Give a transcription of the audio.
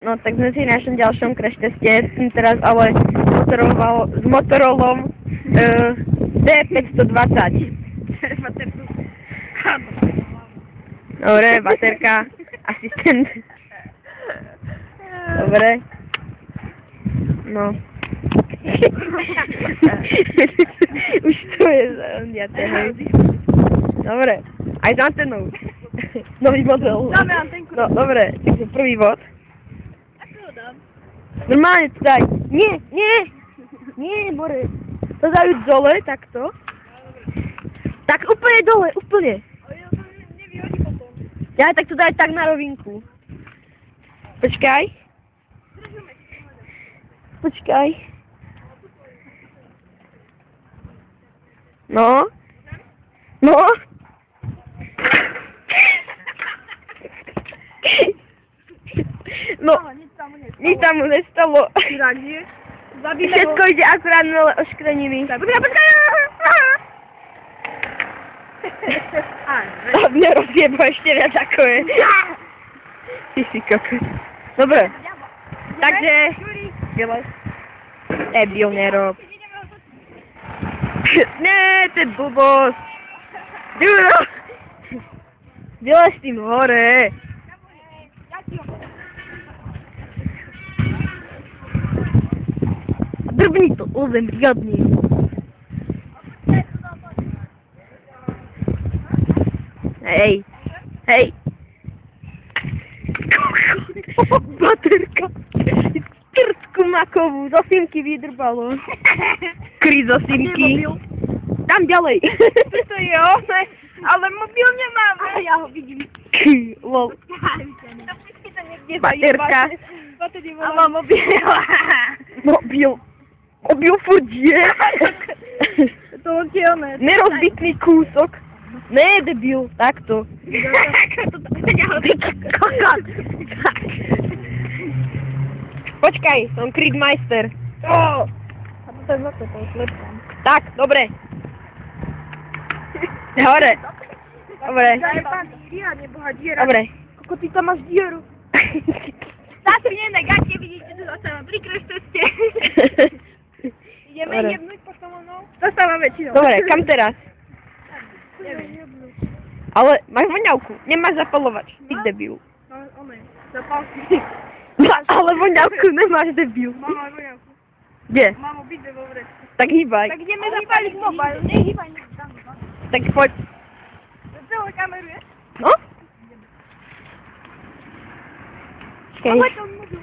No tak sme si v našom ďalšom crash teste, som teraz ale motoroval s Motorolom D520. Dobre, baterka, asistent. Dobre. No. Už to je zajaté, hej. Dobre, aj s antenou. Nový model. Dáme antenku. No, dobre, takže prvý bod. Ako ho dám? Normálne to daj. Nie, nie. Nie, More. To dajú dole, takto. Tak úplne dole, úplne. Ale ja to nevyhodí potom. Ja tak to daj tak na rovinku. Počkaj. Počkaj. No. No. No, nic tam mu nestalo. Chirurgie. Zabíme ho. Všetko ide akurát na oškreniny. Počkaj. A mne rozjeba ešte viac ako je. Ty si kokos. Dobre. Takže... Dělej. Debil, nerob. Ne, to je blbost. Duro. Vylez s tým hore. Drbni to o zem, riadne. Hej. Hej. Baterka. Trtku makovú. Zo simky vydrbalo. Kry zo simky. Tam ďalej. To je ono, ale mobil nemám. A ja ho vidím. Lol. Niekde Baterka. A mám mobil. Mobil. Mobil furt je. To on ti ono. Nerozbitný kúsok. Ne, debil. Takto. Počkaj, som Creedmeister. A to je zlaté, to je slepám. Tak, dobre. Hore. Dobre. Díra, neboha díra. Dobre. Koko, ty tam máš díru. Zaspínené gatie, vidíte, tu zastávame pri crash teste. Ideme Dobre. jebnúť po tomu. Zastávame väčšinou. Dobre, kam teraz? Neviem. Ale máš voňavku, nemáš zapalovač. Ty debil. No, ono je. Zapálky. Ale voňavku nemáš, debil. Mám aj voňavku. Kde? Mám obidve vo vrecku. Tak hýbaj. Tak ideme zapáliť mobil. Nehýbaj, tam. Tak poď. Celé kameru je? No? Počkaj. Poď, on môžu.